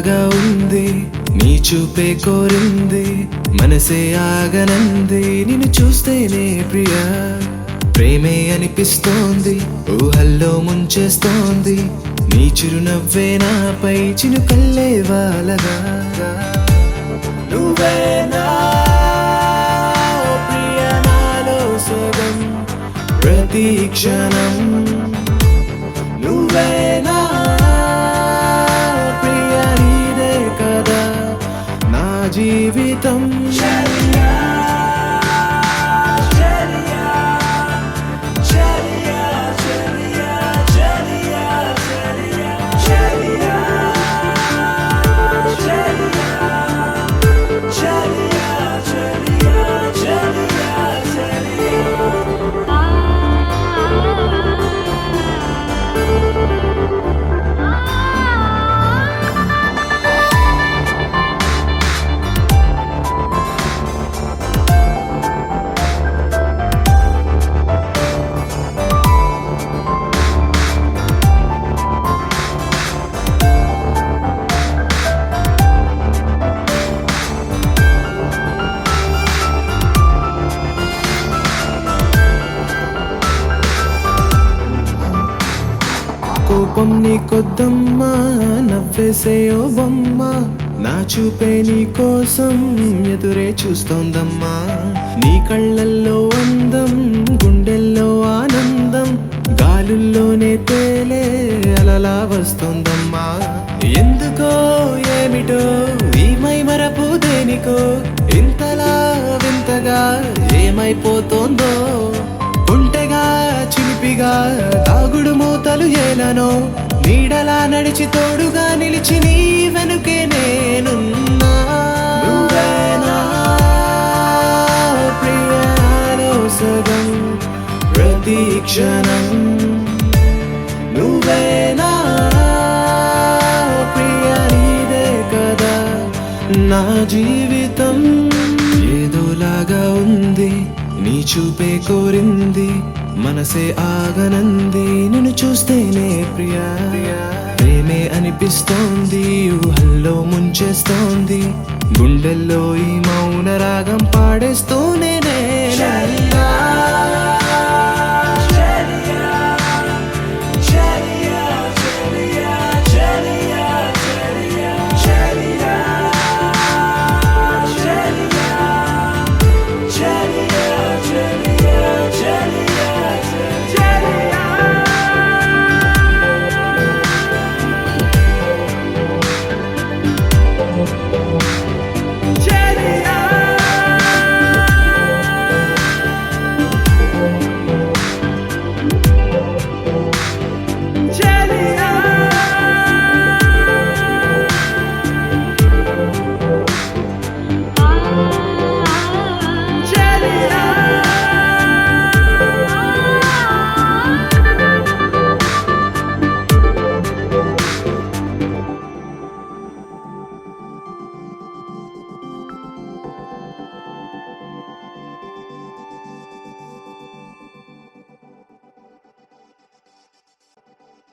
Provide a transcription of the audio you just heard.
ఏదోలాగా ఉంది నీ చూపే కోరింది మనసే ఆగనంది నిన్ను చూస్తేనే ప్రియా ప్రేమే అనిపిస్తోంది ఊహల్లో ముంచేస్తోంది నీ చిరునవ్వే నాపై చినుకల్లే వాలగా నువ్వేనా ఓ ప్రియా నాలో సగం ప్రతి క్షణం నువ్వేనా ప్రియా నీదే కదా నా జీవితం కోపం నీ కొద్దమ్మా నవ్వేసే ఓ బొమ్మ నా చూపే నీ కోసం ఎదురే చూస్తోందమ్మా నీ కళ్ళల్లో అందం గుండెల్లో ఆనందం గాలుల్లోనే తేలే అలలా వస్తోందమ్మా ఎందుకో ఏమిటో ఈ మైమరపు దేనికో ఇంతలా వింతగా ఏమైపోతోందో ఒంటెగా చిలిపిగా తాగుడు మూతలు ఏలనో నీడలా నడిచి తోడుగా నిలిచి నీ వెనుకే నేనున్నా నువ్వేనా ప్రియాలో సగం ప్రతి క్షణం నువ్వేనా ప్రియా నీదే కదా నా జీవితం ఏదోలాగా ఉంది నీ చూపే కోరింది మనసే ఆగనంది నిన్ను చూస్తేనే ప్రియా ప్రేమే అనిపిస్తోంది ఊహల్లో ముంచేస్తోంది గుండెల్లో ఈ మౌన రాగం పాడేస్తూనే